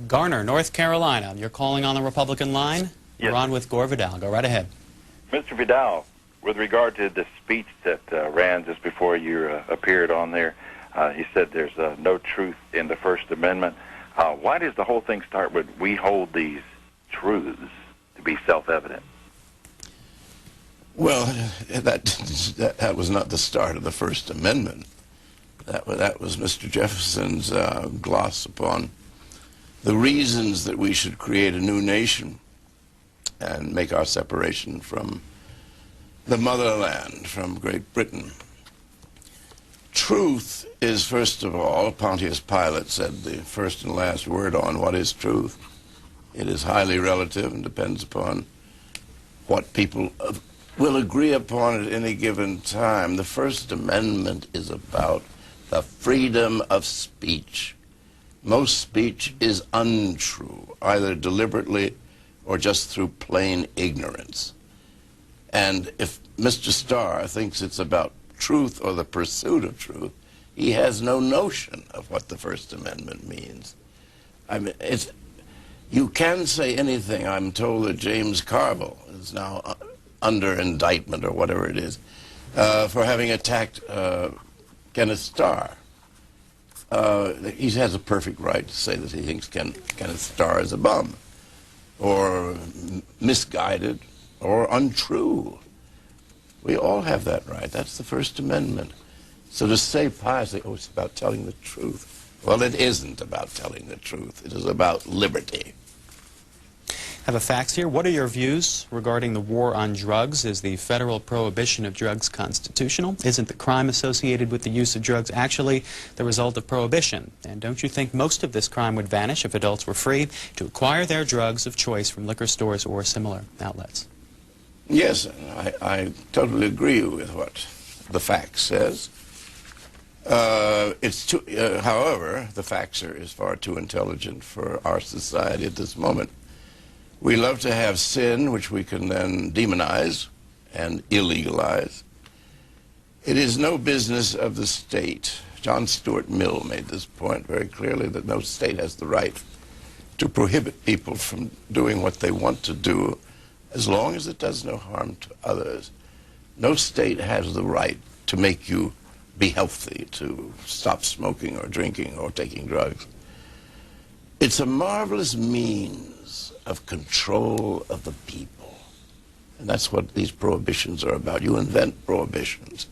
Garner, North Carolina. You're calling on the Republican line? Yes. You're on with Gore Vidal. Go right ahead. Mr. Vidal, with regard to the speech that ran just before you appeared on there, he said there's no truth in the First Amendment. Why does the whole thing start with, we hold these truths to be self-evident? Well, that was not the start of the First Amendment. That was Mr. Jefferson's gloss upon the reasons that we should create a new nation and make our separation from the motherland, from Great Britain. Truth is, first of all, Pontius Pilate said the first and last word on what is truth. It is highly relative and depends upon what people will agree upon at any given time. The First Amendment is about the freedom of speech. Most speech is untrue, either deliberately or just through plain ignorance. And if Mr. Starr thinks it's about truth or the pursuit of truth, he has no notion of what the First Amendment means. I mean, you can say anything. I'm told that James Carville is now under indictment or whatever it is for having attacked Kenneth Starr. He has a perfect right to say that he thinks Kenneth Starr is a bum, or misguided, or untrue. We all have that right. That's the First Amendment. So to say piously, oh, it's about telling the truth. Well, it isn't about telling the truth. It is about liberty. I have a fax here. What are your views regarding the war on drugs? Is the federal prohibition of drugs constitutional? Isn't the crime associated with the use of drugs actually the result of prohibition? And don't you think most of this crime would vanish if adults were free to acquire their drugs of choice from liquor stores or similar outlets? Yes, I totally agree with what the fax says. However, the faxer is far too intelligent for our society at this moment. We love to have sin, which we can then demonize and illegalize. It is no business of the state. John Stuart Mill made this point very clearly, that no state has the right to prohibit people from doing what they want to do as long as it does no harm to others. No state has the right to make you be healthy, to stop smoking or drinking or taking drugs. It's a marvelous means of control of the people. And that's what these prohibitions are about. You invent prohibitions.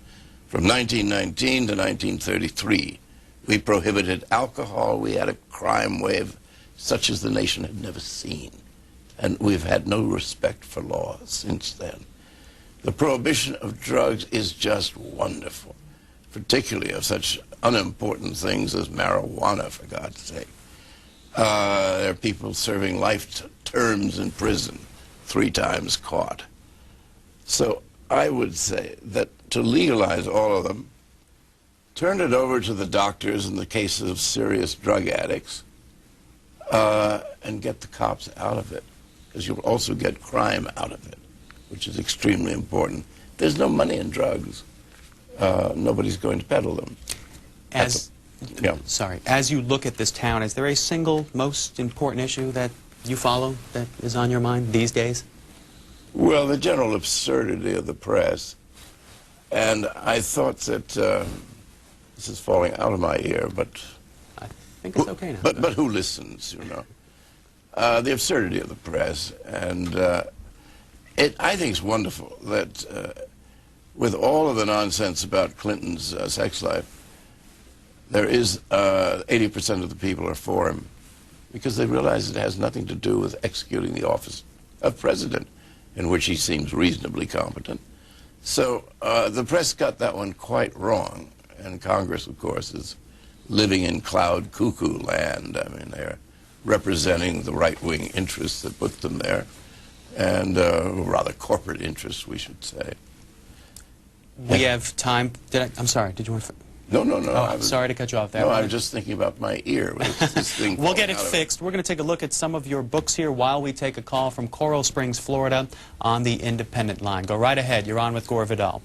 From 1919 to 1933, we prohibited alcohol. We had a crime wave such as the nation had never seen. And we've had no respect for law since then. The prohibition of drugs is just wonderful, particularly of such unimportant things as marijuana, for God's sake. There are people serving life terms in prison, 3 times caught. So I would say that to legalize all of them, turn it over to the doctors in the cases of serious drug addicts, and get the cops out of it, because you'll also get crime out of it, which is extremely important. There's no money in drugs. Nobody's going to peddle them. As you look at this town, is there a single most important issue that you follow that is on your mind these days? Well, the general absurdity of the press. And I thought that, this is falling out of my ear, but... I think it's okay now. But who listens, you know? The absurdity of the press. And I think it's wonderful that with all of the nonsense about Clinton's sex life, there is 80% of the people are for him, because they realize it has nothing to do with executing the office of president, in which he seems reasonably competent. So the press got that one quite wrong, and Congress, of course, is living in cloud cuckoo land. I mean, they're representing the right-wing interests that put them there, and rather corporate interests, we should say. We have time. I'm sorry, did you want to... No. Oh, sorry to cut you off there. No, I was just thinking about my ear. With this thing we'll get it fixed. We're going to take a look at some of your books here while we take a call from Coral Springs, Florida, on the Independent line. Go right ahead. You're on with Gore Vidal.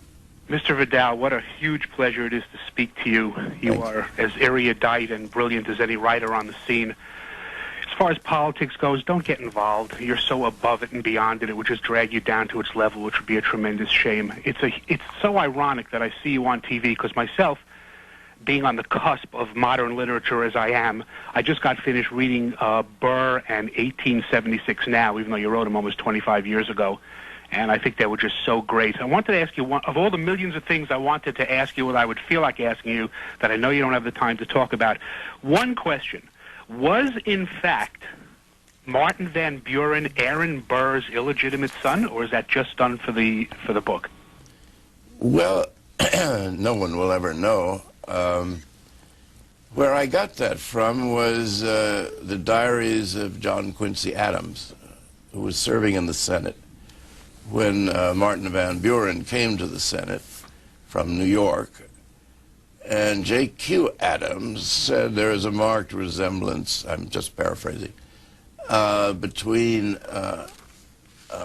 Mr. Vidal, what a huge pleasure it is to speak to you. You are as erudite and brilliant as any writer on the scene. It's far as politics goes, don't get involved. You're so above it and beyond it, it would just drag you down to its level, which would be a tremendous shame. It's so ironic that I see you on TV, because myself, being on the cusp of modern literature as I am, I just got finished reading Burr and 1876 Now, even though you wrote him almost 25 years ago. And I think they were just so great. I wanted to ask you, of all the millions of things I wanted to ask you, what I would feel like asking you, that I know you don't have the time to talk about, one question: was, in fact, Martin Van Buren Aaron Burr's illegitimate son, or is that just done for the book? Well, no one will ever know. Where I got that from was the diaries of John Quincy Adams, who was serving in the Senate when Martin Van Buren came to the Senate from New York. And J.Q. Adams said there is a marked resemblance, I'm just paraphrasing, between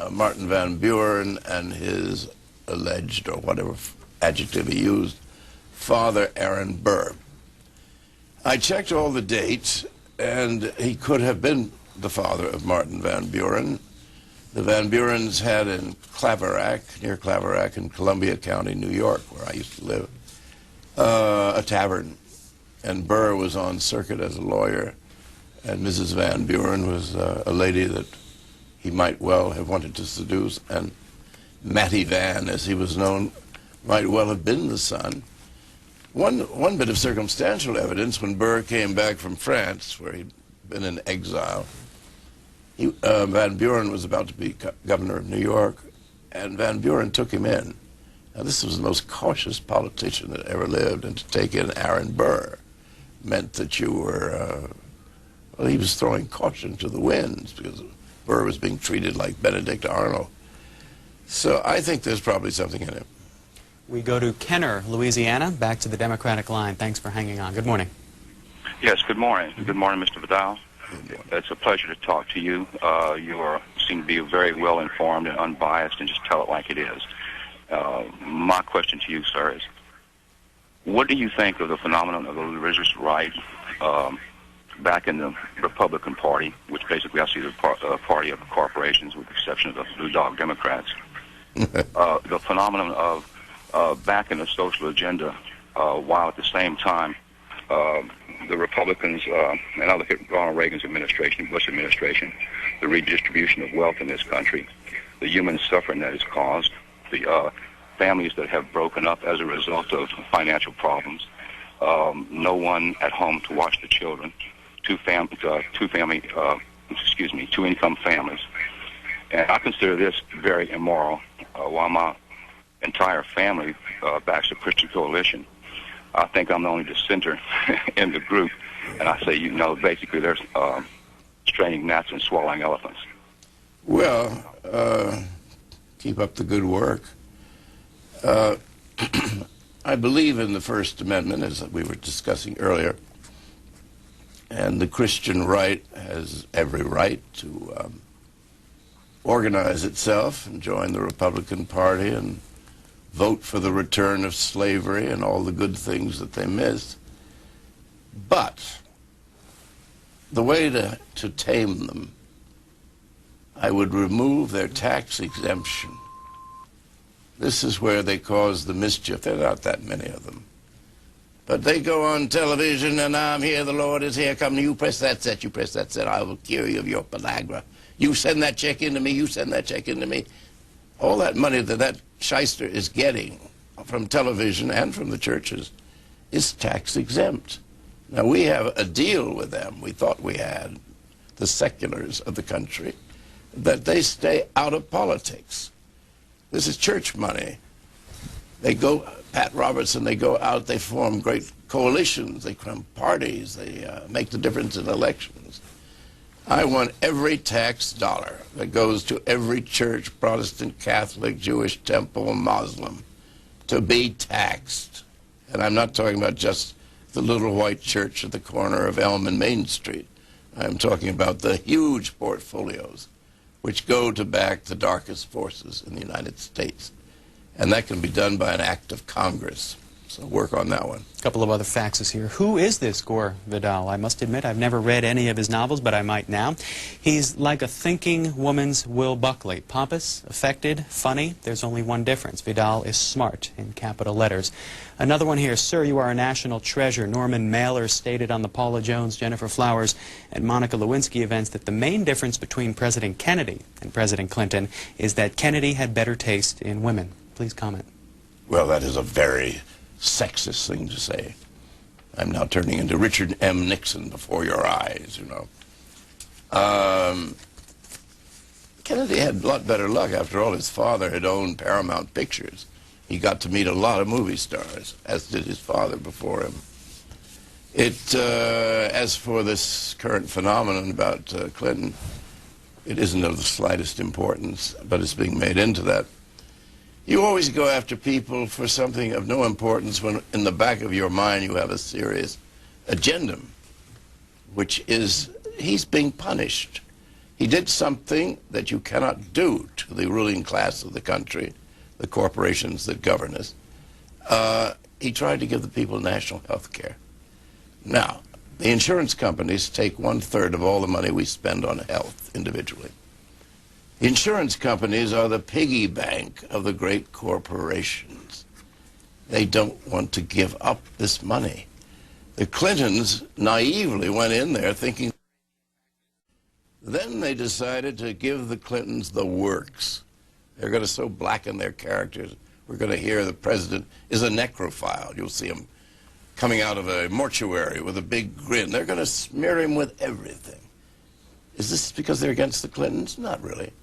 Martin Van Buren and his alleged, or whatever adjective he used, father Aaron Burr. I checked all the dates, and he could have been the father of Martin Van Buren. The Van Burens had in Claverack, near Claverack in Columbia County, New York, where I used to live, a tavern, and Burr was on circuit as a lawyer, and Mrs. Van Buren was a lady that he might well have wanted to seduce, and Matty Van, as he was known, might well have been the son. One bit of circumstantial evidence: when Burr came back from France, where he'd been in exile, Van Buren was about to be governor of New York, and Van Buren took him in. Now, this was the most cautious politician that ever lived, and to take in Aaron Burr meant that you were, well, he was throwing caution to the winds, because Burr was being treated like Benedict Arnold. So I think there's probably something in it. We go to Kenner, Louisiana, back to the Democratic line. Thanks for hanging on. Good morning. Yes, good morning. Good morning, Mr. Vidal. It's a pleasure to talk to you. You seem to be very well informed and unbiased, and just tell it like it is. My question to you, sir, is what do you think of the phenomenon of the religious right back in the Republican Party, which basically I see the party of corporations with the exception of the Blue Dog Democrats? The phenomenon of back in the social agenda, while at the same time the Republicans, and I look at Ronald Reagan's administration, Bush administration, the redistribution of wealth in this country, the human suffering that is caused, the families that have broken up as a result of financial problems, no one at home to watch the children, two income families. And I consider this very immoral. While my entire family backs the Christian Coalition, I think I'm the only dissenter in the group, and I say, basically there's straining gnats and swallowing elephants. Well, keep up the good work. I believe in the First Amendment, as we were discussing earlier, and the Christian right has every right to organize itself and join the Republican Party and vote for the return of slavery and all the good things that they missed. But the way to tame them, I would remove their tax exemption. This is where they cause the mischief. There are not that many of them. But they go on television, and I'm here, the Lord is here, come, you press that set, you press that set, I will cure you of your pellagra. You send that check into me, you send that check into me. All that money that shyster is getting from television and from the churches is tax exempt. Now, we have a deal with them. We thought we had, the seculars of the country, that they stay out of politics. This is church money. They go, Pat Robertson, they go out, they form great coalitions, they form parties, they make the difference in elections. I want every tax dollar that goes to every church, Protestant, Catholic, Jewish temple, Muslim, to be taxed. And I'm not talking about just the little white church at the corner of Elm and Main Street. I'm talking about the huge portfolios which go to back the darkest forces in the United States. And that can be done by an act of Congress. So work on that one. A couple of other faxes here. Who is this Gore Vidal? I must admit I've never read any of his novels, but I might now. He's like a thinking woman's Will Buckley. Pompous, affected, funny. There's only one difference. Vidal is smart, in capital letters. Another one here. Sir, you are a national treasure. Norman Mailer stated on the Paula Jones, Jennifer Flowers, and Monica Lewinsky events that the main difference between President Kennedy and President Clinton is that Kennedy had better taste in women. Please comment. Well, that is a very sexist thing to say. I'm now turning into Richard M. Nixon before your eyes, you know. Kennedy had a lot better luck. After all, his father had owned Paramount Pictures. He got to meet a lot of movie stars, as did his father before him. As for this current phenomenon about Clinton, it isn't of the slightest importance, but it's being made into that. You always go after people for something of no importance when in the back of your mind you have a serious agenda, which is he's being punished. He did something that you cannot do to the ruling class of the country, the corporations that govern us. He tried to give the people national health care. Now, the insurance companies take 1/3 of all the money we spend on health individually. The insurance companies are the piggy bank of the great corporations. They don't want to give up this money. The Clintons naively went in there thinking. Then they decided to give the Clintons the works. They're going to so blacken their characters. We're going to hear the president is a necrophile. You'll see him coming out of a mortuary with a big grin. They're going to smear him with everything. Is this because they're against the Clintons? Not really.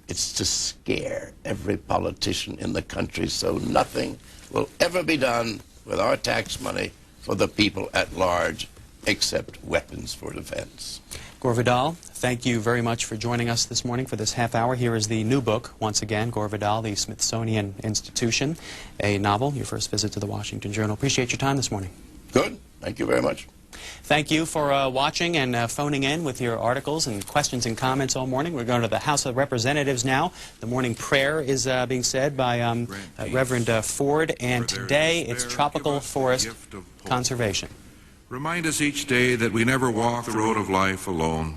It's to scare every politician in the country so nothing will ever be done with our tax money for the people at large except weapons for defense. Gore Vidal, thank you very much for joining us this morning for this half hour. Here is the new book, once again, Gore Vidal, The Smithsonian Institution, a novel, your first visit to the Washington Journal. Appreciate your time this morning. Good. Thank you very much. Thank you for watching and phoning in with your articles and questions and comments all morning. We're going to the House of Representatives now. The morning prayer is being said by Reverend Ford, and today it's tropical forest conservation. Remind us each day that we never walk the road of life alone.